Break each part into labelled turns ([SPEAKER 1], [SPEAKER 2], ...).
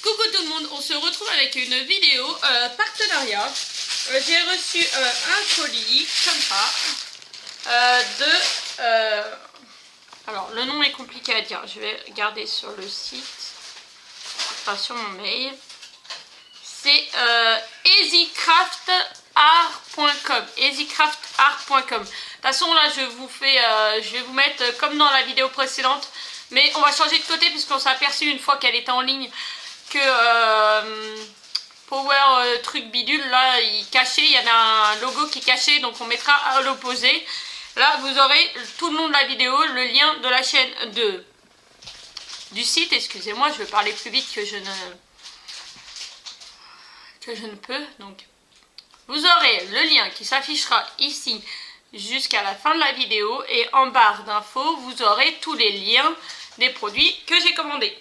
[SPEAKER 1] Coucou tout le monde, on se retrouve avec une vidéo partenariat. J'ai reçu un colis comme ça alors le nom est compliqué à dire, je vais regarder sur le site, enfin sur mon mail. C'est easycraftart.com. easycraftart.com. De toute façon là je vais vous mettre comme dans la vidéo précédente, mais on va changer de côté puisqu'on s'est aperçu une fois qu'elle était en ligne que Power truc bidule là il cachait, il y avait un logo qui cachait, donc on mettra à l'opposé. Là vous aurez tout le long de la vidéo le lien de la chaîne du site. Excusez-moi, je vais parler plus vite que je ne peux. Donc vous aurez le lien qui s'affichera ici jusqu'à la fin de la vidéo, et en barre d'infos vous aurez tous les liens des produits que j'ai commandés.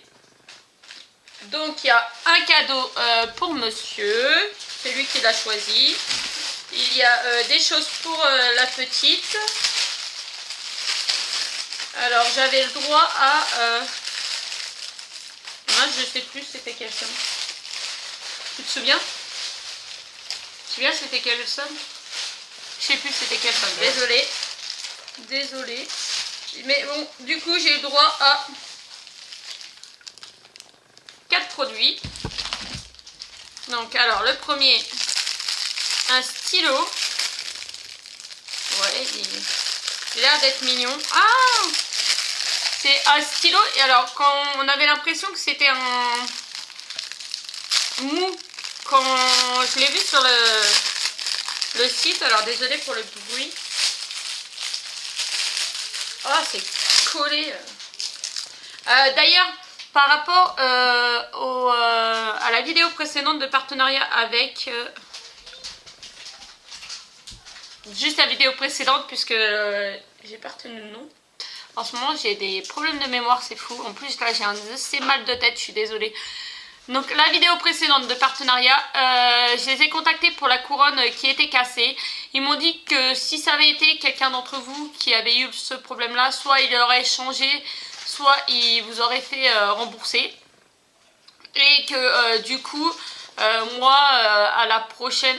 [SPEAKER 1] Donc il y a un cadeau pour monsieur, c'est lui qui l'a choisi. Il y a des choses pour la petite. Alors j'avais le droit à je sais plus c'était quelle somme. Tu te souviens? Tu te souviens c'était quelle somme? Je sais plus c'était quelle somme. Désolée. Mais bon, du coup j'ai le droit à 4 produits. Donc alors le premier, un stylo. Ouais, il a l'air d'être mignon. Ah, c'est un stylo. Et alors quand on avait l'impression que c'était un mou quand je l'ai vu sur le site, alors désolé pour le bruit. Oh, c'est collé. D'ailleurs, par rapport à la vidéo précédente de partenariat avec... juste la vidéo précédente, puisque j'ai pas retenu le nom. En ce moment, j'ai des problèmes de mémoire, c'est fou. En plus, là, j'ai un assez mal de tête, je suis désolée. Donc, la vidéo précédente de partenariat, je les ai contactés pour la couronne qui était cassée. Ils m'ont dit que si ça avait été quelqu'un d'entre vous qui avait eu ce problème-là, soit il aurait changé, soit il vous aurait fait rembourser. Et que du coup, moi,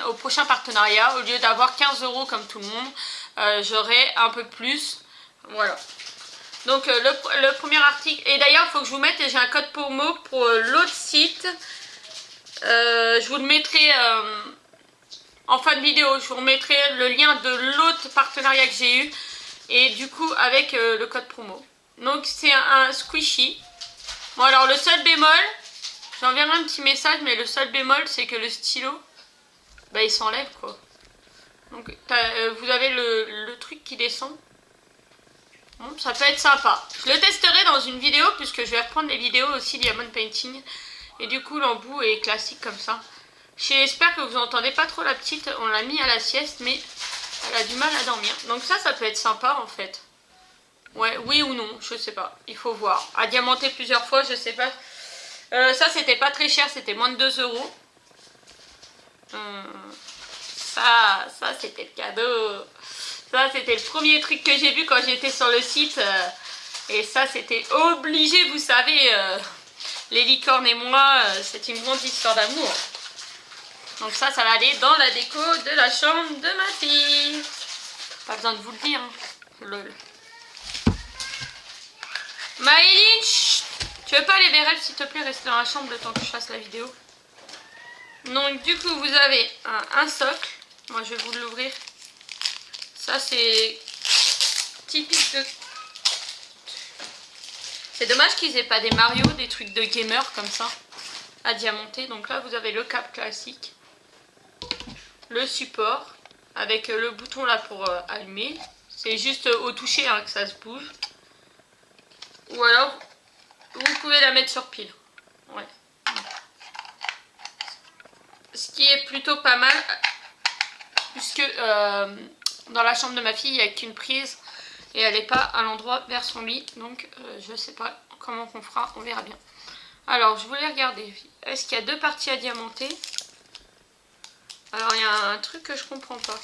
[SPEAKER 1] au prochain partenariat, au lieu d'avoir 15 € comme tout le monde, j'aurai un peu plus. Voilà. Donc le premier article, et d'ailleurs il faut que je vous mette, j'ai un code promo pour l'autre site, je vous le mettrai en fin de vidéo, je vous remettrai le lien de l'autre partenariat que j'ai eu, et du coup avec le code promo. Donc c'est un squishy. Bon alors le seul bémol, j'enverrai un petit message, mais le seul bémol c'est que le stylo, bah il s'enlève quoi. Donc vous avez le truc qui descend. Bon, ça peut être sympa. Je le testerai dans une vidéo puisque je vais reprendre les vidéos aussi Diamond Painting. Et du coup l'embout est classique comme ça. J'espère que vous n'entendez pas trop la petite. On l'a mis à la sieste mais elle a du mal à dormir. Donc ça peut être sympa en fait. Ouais, oui ou non, je sais pas. Il faut voir. À diamanter plusieurs fois, je sais pas. Ça c'était pas très cher, c'était moins de 2 €. Ça c'était le cadeau. Ça, c'était le premier truc que j'ai vu quand j'étais sur le site. Et ça, c'était obligé, vous savez. Les licornes et moi, c'est une grande histoire d'amour. Donc ça va aller dans la déco de la chambre de ma fille. Pas besoin de vous le dire. Hein. Lol. Maëline, tu veux pas aller vers elle, s'il te plaît, rester dans la chambre le temps que je fasse la vidéo. Donc du coup, vous avez un socle. Moi, je vais vous l'ouvrir. Ça c'est typique de... C'est dommage qu'ils aient pas des Mario, des trucs de gamer comme ça à diamanter. Donc là vous avez le cap classique, le support avec le bouton là pour allumer. C'est juste au toucher hein, que ça se bouge. Ou alors vous pouvez la mettre sur pile. Ouais. Ce qui est plutôt pas mal puisque... dans la chambre de ma fille, il n'y a qu'une prise et elle n'est pas à l'endroit vers son lit. Donc, je ne sais pas comment on fera, on verra bien. Alors, je voulais regarder. Est-ce qu'il y a 2 parties à diamanter? Alors, il y a un truc que je comprends pas.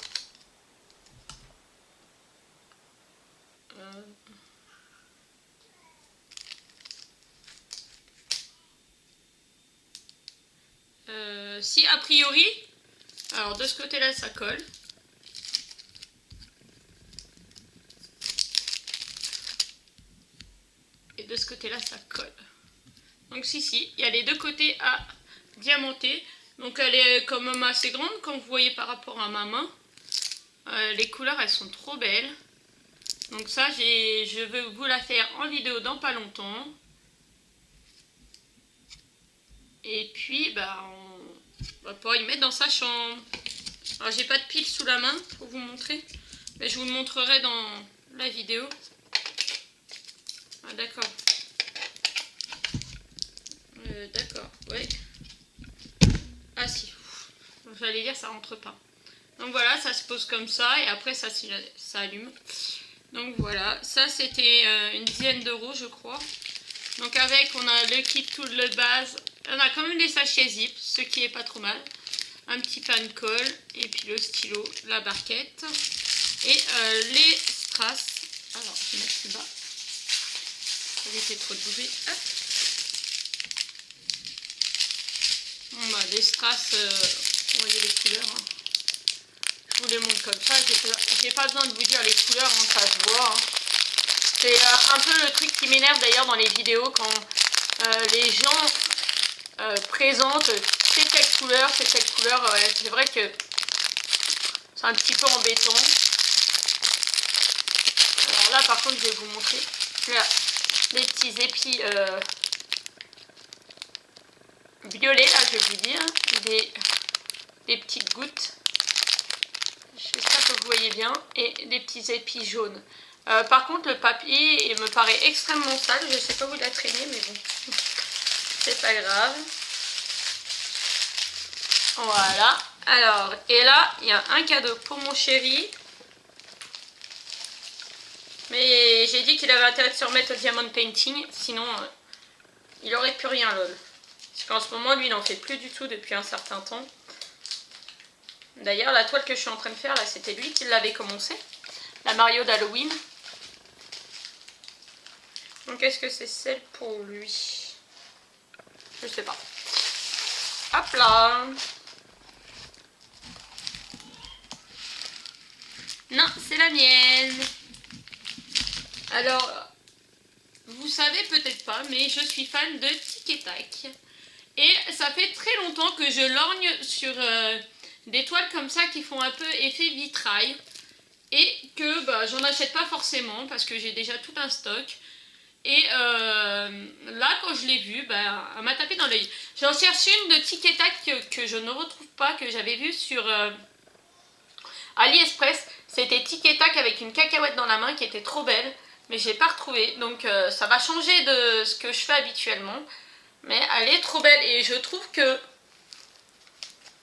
[SPEAKER 1] Si, a priori. Alors, de ce côté-là, ça colle. Et de ce côté-là, ça colle. Donc, si, il y a les deux côtés à diamanter. Donc, elle est quand même assez grande, comme vous voyez par rapport à ma main. Les couleurs, elles sont trop belles. Donc ça, je vais vous la faire en vidéo dans pas longtemps. Et puis, bah, on va pouvoir y mettre dans sa chambre. Alors, j'ai pas de pile sous la main pour vous montrer. Mais je vous le montrerai dans la vidéo. Ah, d'accord. D'accord, ouais. Ah si. J'allais dire, ça rentre pas. Donc voilà, ça se pose comme ça. Et après, ça allume. Donc voilà, ça c'était une dizaine d'euros je crois. Donc avec, on a le kit tool de base. On a quand même des sachets zip, ce qui est pas trop mal. Un petit pan de colle, et puis le stylo, la barquette. Et les strass. Alors, je vais mettre plus bas. Ça va éviter trop de bruit. Hop. Bon bah, les strass, vous voyez les couleurs. Hein. Je vous les montre comme ça, j'ai pas besoin de vous dire les couleurs, hein, ça se voit. Hein. C'est un peu le truc qui m'énerve d'ailleurs dans les vidéos quand les gens présentent c'est quelle couleur, c'est quelle couleur. C'est vrai que c'est un petit peu embêtant. Alors là par contre je vais vous montrer là, les petits épis violets, là je vais vous dire, des petites gouttes. J'espère que vous voyez bien. Et des petits épis jaunes. Par contre, le papier il me paraît extrêmement sale. Je ne sais pas où il a traîné, mais bon. C'est pas grave. Voilà. Alors, et là, il y a un cadeau pour mon chéri. Mais j'ai dit qu'il avait intérêt de se remettre au diamond painting. Sinon, il aurait plus rien, lol. Parce qu'en ce moment, lui, il n'en fait plus du tout depuis un certain temps. D'ailleurs, la toile que je suis en train de faire, là, c'était lui qui l'avait commencé. La Mario d'Halloween. Donc, est-ce que c'est celle pour lui? Je sais pas. Hop là. Non, c'est la mienne. Alors, vous savez peut-être pas, mais je suis fan de Tic et Tac. Et ça fait très longtemps que je lorgne sur des toiles comme ça qui font un peu effet vitrail. Et que bah, j'en achète pas forcément parce que j'ai déjà tout un stock. Et là, quand je l'ai vue, bah, elle m'a tapé dans l'œil. J'en cherche une de Tic et Tac que je ne retrouve pas, que j'avais vue sur AliExpress. C'était Tic et Tac avec une cacahuète dans la main qui était trop belle. Mais je l'ai pas retrouvée. Donc ça va changer de ce que je fais habituellement. Mais elle est trop belle. Et je trouve que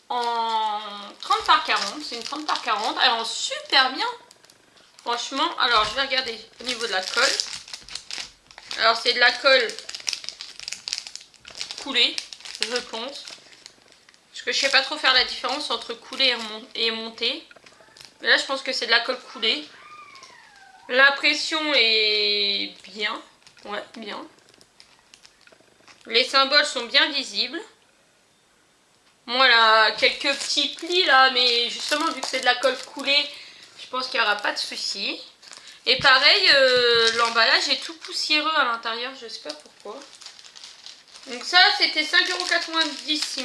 [SPEAKER 1] en 30 par 40, c'est une 30 par 40, elle rend super bien. Franchement, alors je vais regarder au niveau de la colle. Alors c'est de la colle coulée, je pense. Parce que je sais pas trop faire la différence entre coulée et montée. Mais là je pense que c'est de la colle coulée. L'impression est bien. Ouais, bien. Les symboles sont bien visibles. Voilà, quelques petits plis là, mais justement vu que c'est de la colle coulée, je pense qu'il n'y aura pas de souci. Et pareil, l'emballage est tout poussiéreux à l'intérieur, je sais pas pourquoi. Donc ça, c'était 5,90 € si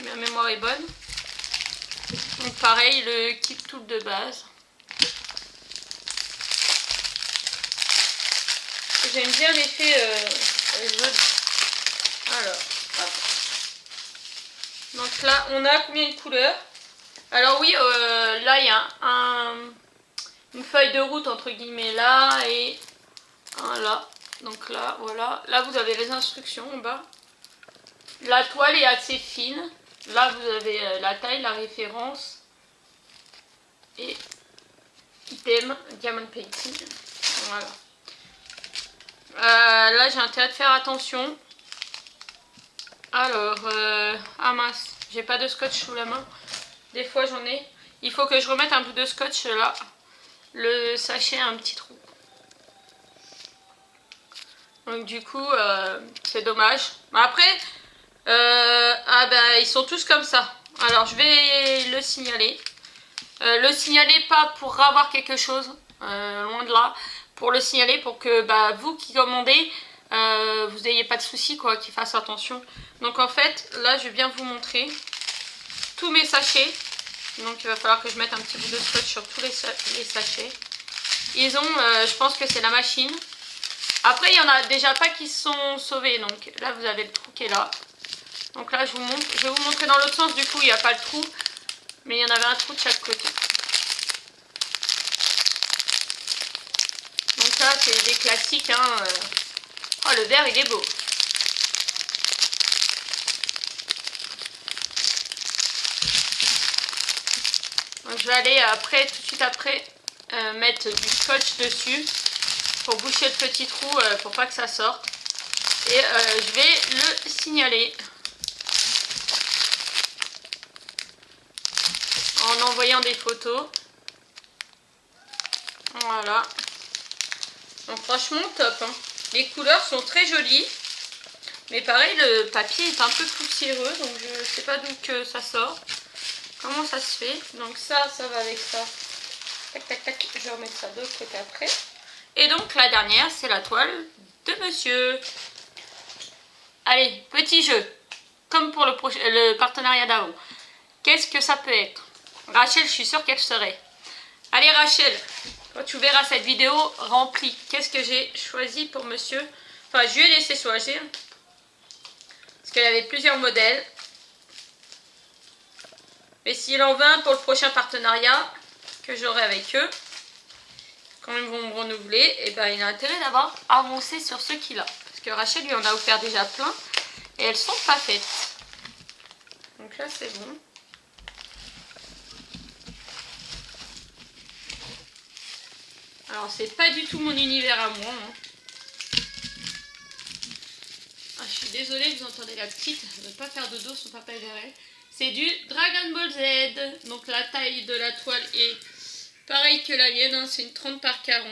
[SPEAKER 1] ma mémoire est bonne. Donc pareil, le kit tool de base. J'aime bien l'effet jaune. Alors, hop. Donc là, on a combien de couleurs? Alors oui, là, il y a une feuille de route, entre guillemets, là, et un là. Donc là, voilà. Là, vous avez les instructions en bas. La toile est assez fine. Là, vous avez la taille, la référence. Et item, diamond painting. Voilà. Là, j'ai intérêt de faire attention. Alors, ah mince, j'ai pas de scotch sous la main. Des fois, j'en ai. Il faut que je remette un bout de scotch là. Le sachet a un petit trou. Donc du coup, c'est dommage. Mais après, Ah bah ils sont tous comme ça. Alors je vais le signaler. Le signaler pas pour avoir quelque chose, loin de là. Pour le signaler pour que bah, vous qui commandez, vous n'ayez pas de soucis quoi, qu'ils fassent attention. Donc en fait là je vais bien vous montrer tous mes sachets. Donc il va falloir que je mette un petit bout de scotch sur tous les sachets. Ils ont, je pense que c'est la machine. Après il y en a déjà pas qui sont sauvés. Donc là vous avez le trou qui est là. Donc là je vous montre. Je vais vous montrer dans l'autre sens, du coup il n'y a pas le trou. Mais il y en avait un trou de chaque côté. Donc ça c'est des classiques hein. Oh le verre il est beau. Donc je vais aller après, tout de suite après, mettre du scotch dessus pour boucher le petit trou, pour pas que ça sorte. Et je vais le signaler en envoyant des photos. Voilà. Donc franchement top hein. Les couleurs sont très jolies. Mais pareil le papier est un peu poussiéreux. Donc je sais pas d'où que ça sort. Comment ça se fait? Donc ça va avec ça. Tac tac tac. Je vais remettre ça de l'autre côté après. Et donc la dernière c'est la toile de monsieur. Allez, petit jeu. Comme pour le partenariat d'avant. Qu'est-ce que ça peut être? Rachel, je suis sûre qu'elle serait. Allez Rachel, quand tu verras cette vidéo remplie, qu'est-ce que j'ai choisi pour monsieur? Enfin, je lui ai laissé choisir. Parce qu'il y avait plusieurs modèles. Mais s'il en veut un pour le prochain partenariat que j'aurai avec eux, quand ils vont me renouveler, et ben il a intérêt d'avoir avancé sur ce qu'il a. Parce que Rachel lui en a offert déjà plein. Et elles sont pas faites. Donc là c'est bon. Alors c'est pas du tout mon univers à moi. Hein. Ah, je suis désolée, vous entendez la petite. Elle ne veut pas faire de dos, son papa est derrière. C'est du Dragon Ball Z. Donc la taille de la toile est pareille que la mienne. Hein. C'est une 30 par 40.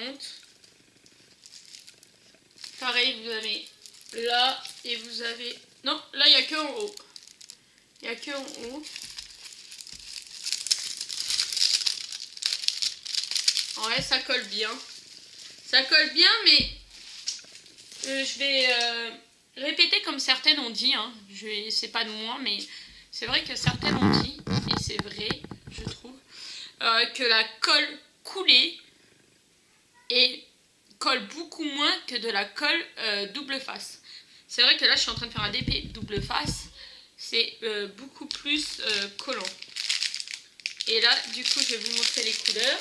[SPEAKER 1] Pareil, vous avez là et vous avez... Non, là il n'y a que en haut. Il n'y a que en haut. Ouais, ça colle bien. Ça colle bien, mais je vais répéter comme certaines ont dit. Hein. C'est pas de moi, mais c'est vrai que certaines ont dit, et c'est vrai, je trouve, que la colle coulée et colle beaucoup moins que de la colle double face. C'est vrai que là, je suis en train de faire un DP double face. C'est beaucoup plus collant. Et là, du coup, je vais vous montrer les couleurs.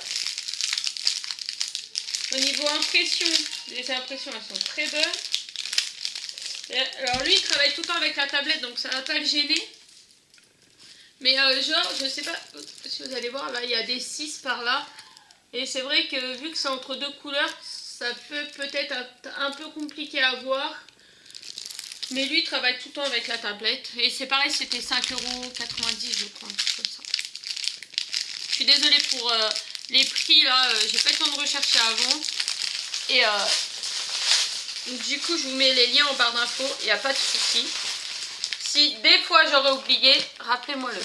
[SPEAKER 1] Au niveau impression, les impressions elles sont très bonnes. Alors lui il travaille tout le temps avec la tablette donc ça va pas le gêner. Mais genre je sais pas si vous allez voir là il y a des 6 par là. Et c'est vrai que vu que c'est entre deux couleurs ça peut peut-être être un peu compliqué à voir. Mais lui il travaille tout le temps avec la tablette. Et c'est pareil c'était 5,90 € je crois. Comme ça. Je suis désolée pour... les prix là, j'ai pas le temps de rechercher avant. Et du coup, je vous mets les liens en barre d'infos, il n'y a pas de souci. Si des fois j'aurais oublié, rappelez-moi-le.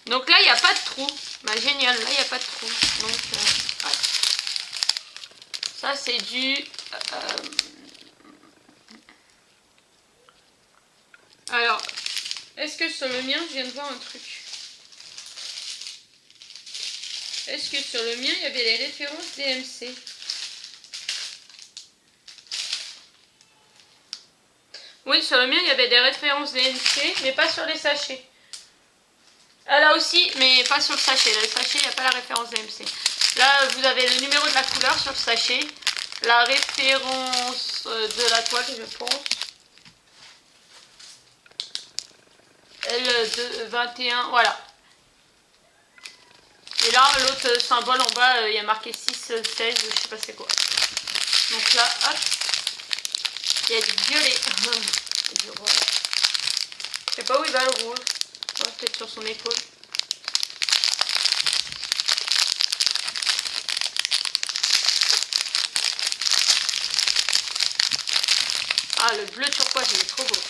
[SPEAKER 1] Donc là, il n'y a pas de trou. Bah génial, là, il n'y a pas de trou. Donc, ouais. Ça, c'est du... Alors, est-ce que sur le mien, je viens de voir un truc. Est-ce que sur le mien, il y avait les références DMC? Oui, sur le mien, il y avait des références DMC, mais pas sur les sachets. Ah, là aussi, mais pas sur le sachet. Là, le sachet, il n'y a pas la référence DMC. Là, vous avez le numéro de la couleur sur le sachet. La référence de la toile, je pense. L21, voilà. Et là, l'autre symbole en bas, il y a marqué 6, 16, je sais pas c'est quoi. Donc là, hop. Il y a du violet. Et du rose. Je sais pas où il va le rose. Ouais, peut-être sur son épaule. Ah, le bleu turquoise, il est trop beau.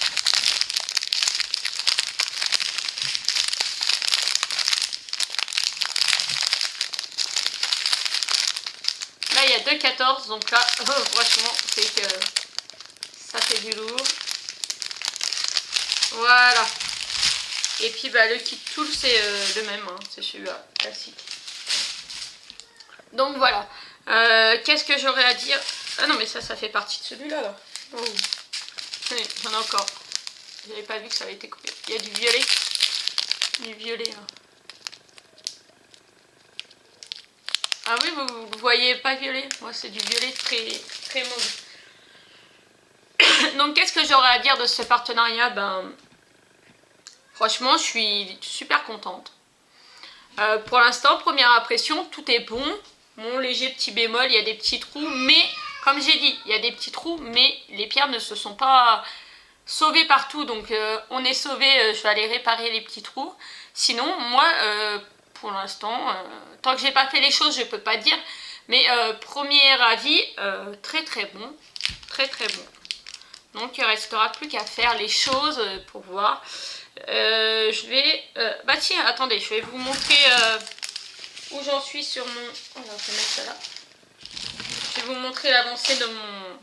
[SPEAKER 1] le 14. Donc là, franchement, c'est que ça fait du lourd. Voilà. Et puis bah, le kit tool, c'est le même. Hein, c'est celui-là, classique. Donc voilà. Qu'est-ce que j'aurais à dire? Ah non, mais ça fait partie de celui-là. Là. Oh. Oui, j'en ai encore. J'avais pas vu que ça avait été coupé. Il y a du violet. Du violet là. Ah oui, vous voyez pas violet? Moi, c'est du violet très, très mauve. Donc, qu'est-ce que j'aurais à dire de ce partenariat? Ben, franchement, je suis super contente. Pour l'instant, première impression, tout est bon. Mon léger petit bémol, il y a des petits trous, mais comme j'ai dit, il y a des petits trous, mais les pierres ne se sont pas sauvées partout. Donc, on est sauvé, je vais aller réparer les petits trous. Sinon, moi, pour l'instant, tant que j'ai pas fait les choses, je peux pas dire. Mais premier avis, très très bon. Très très bon. Donc, il ne restera plus qu'à faire les choses pour voir. Je vais... bah tiens, attendez, je vais vous montrer où j'en suis sur mon... Oh non, je vais mettre ça là. Je vais vous montrer l'avancée de mon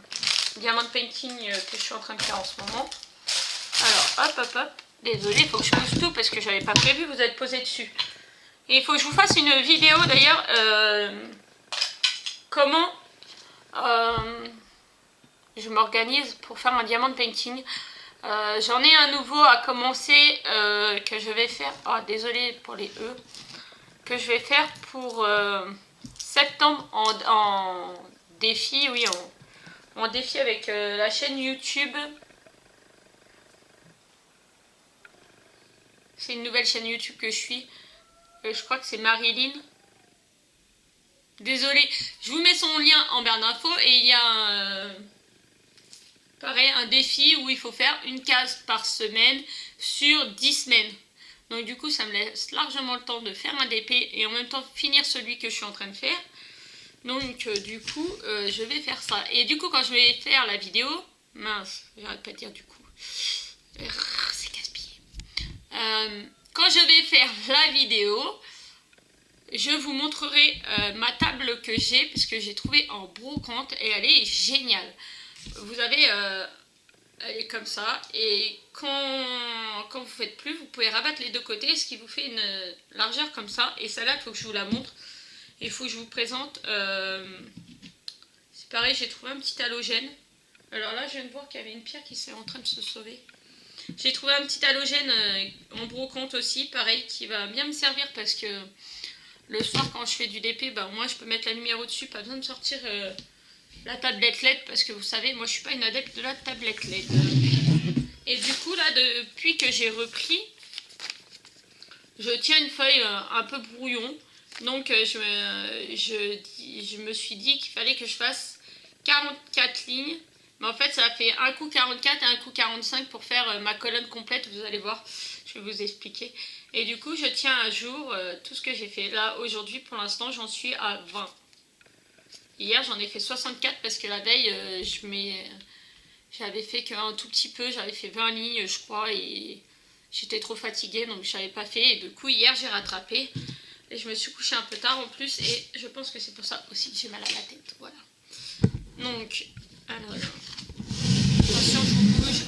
[SPEAKER 1] diamant painting que je suis en train de faire en ce moment. Alors, hop, hop, hop. Désolée, il faut que je pose tout parce que j'avais pas prévu, vous êtes posé dessus. Et il faut que je vous fasse une vidéo d'ailleurs. Comment je m'organise pour faire un diamant painting. J'en ai un nouveau à commencer que je vais faire. Oh, désolée pour les E. Que je vais faire pour septembre en défi. Oui, en défi avec la chaîne YouTube. C'est une nouvelle chaîne YouTube que je suis. Je crois que c'est Marilyn. Désolée, je vous mets son lien en barre d'infos et il y a pareil, un défi où il faut faire une case par semaine sur 10 semaines. Donc du coup, ça me laisse largement le temps de faire un DP et en même temps finir celui que je suis en train de faire. Donc du coup, je vais faire ça. Et du coup, quand je vais faire la vidéo... Mince, j'arrête pas de dire du coup. C'est casse-pied. Quand je vais faire la vidéo... Je vous montrerai ma table que j'ai, parce que j'ai trouvé en brocante et elle est géniale. Vous avez, elle est comme ça, et quand vous faites plus, vous pouvez rabattre les deux côtés, ce qui vous fait une largeur comme ça. Et celle-là, il faut que je vous la montre. Il faut que je vous présente. C'est pareil, j'ai trouvé un petit halogène. Alors là, je viens de voir qu'il y avait une pierre qui s'est en train de se sauver. J'ai trouvé un petit halogène en brocante aussi, pareil, qui va bien me servir parce que... Le soir, quand je fais du DP, bah, moi, je peux mettre la lumière au-dessus. Pas besoin de sortir la tablette LED. Parce que vous savez, moi, je suis pas une adepte de la tablette LED. Et du coup, là, depuis que j'ai repris, je tiens une feuille un peu brouillon. Donc, je me suis dit qu'il fallait que je fasse 44 lignes. Mais en fait, ça fait un coup 44 et un coup 45 pour faire ma colonne complète. Vous allez voir, je vais vous expliquer. Et du coup, je tiens à jour tout ce que j'ai fait. Là, aujourd'hui, pour l'instant, j'en suis à 20. Hier, j'en ai fait 64 parce que la veille, j'avais fait qu'un tout petit peu. J'avais fait 20 lignes, je crois, et j'étais trop fatiguée, donc je n'avais pas fait. Et du coup, hier, j'ai rattrapé. Et je me suis couchée un peu tard en plus. Et je pense que c'est pour ça aussi que j'ai mal à la tête. Voilà. Donc, alors... Attention, je vous bouge.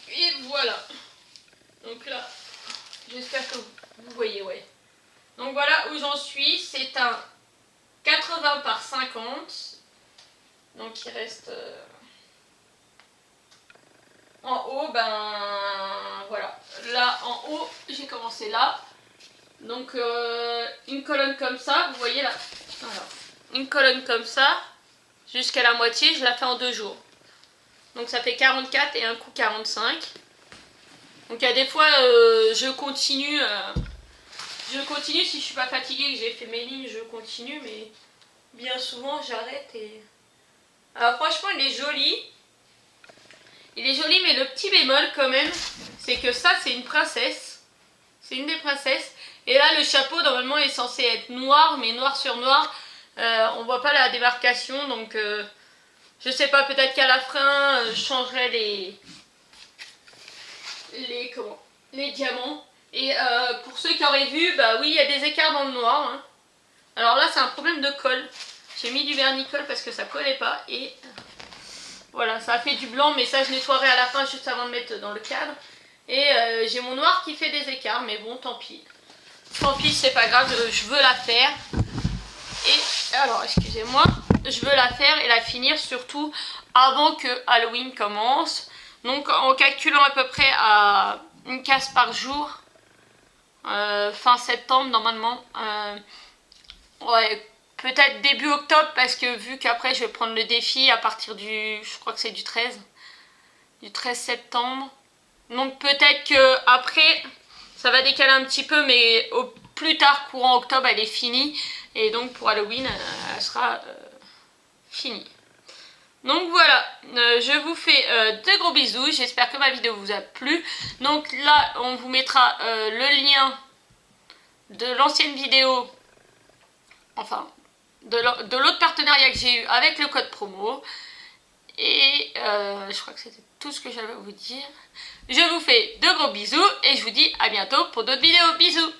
[SPEAKER 1] Et voilà. Donc là, j'espère que vous voyez, ouais. Donc voilà où j'en suis. C'est un 80 par 50. Donc il reste en haut, ben voilà. Là en haut, j'ai commencé là. Donc une colonne comme ça, vous voyez là. Alors, une colonne comme ça, jusqu'à la moitié, je la fais en 2 jours. Donc ça fait 44 et un coup 45. Donc il y a des fois, je continue si je suis pas fatiguée, que j'ai fait mes lignes, je continue, mais bien souvent j'arrête et... Alors franchement, il est joli. Il est joli, mais le petit bémol quand même, c'est que ça, c'est une princesse. C'est une des princesses. Et là, le chapeau, normalement, est censé être noir, mais noir sur noir. On voit pas la démarcation, donc je sais pas, peut-être qu'à la fin, je changerai les diamants. Et pour ceux qui auraient vu, bah oui, il y a des écarts dans le noir. Hein. Alors là c'est un problème de colle. J'ai mis du vernis-colle parce que ça collait pas et voilà, ça a fait du blanc, mais ça je nettoierai à la fin juste avant de mettre dans le cadre. Et j'ai mon noir qui fait des écarts, mais bon, tant pis. Tant pis, c'est pas grave, je veux la faire. Et alors, excusez-moi, je veux la faire et la finir surtout avant que Halloween commence. Donc en calculant à peu près à une case par jour, fin septembre normalement. Ouais, peut-être début octobre parce que vu qu'après je vais prendre le défi à partir du, je crois que c'est du 13 septembre. Donc peut-être que après ça va décaler un petit peu, mais au plus tard courant octobre elle est finie. Et donc pour Halloween elle sera finie. Donc voilà, je vous fais de gros bisous, j'espère que ma vidéo vous a plu. Donc là on vous mettra le lien de l'ancienne vidéo, enfin de l'autre partenariat que j'ai eu avec le code promo. Et je crois que c'était tout ce que j'avais à vous dire. Je vous fais de gros bisous et je vous dis à bientôt pour d'autres vidéos. Bisous!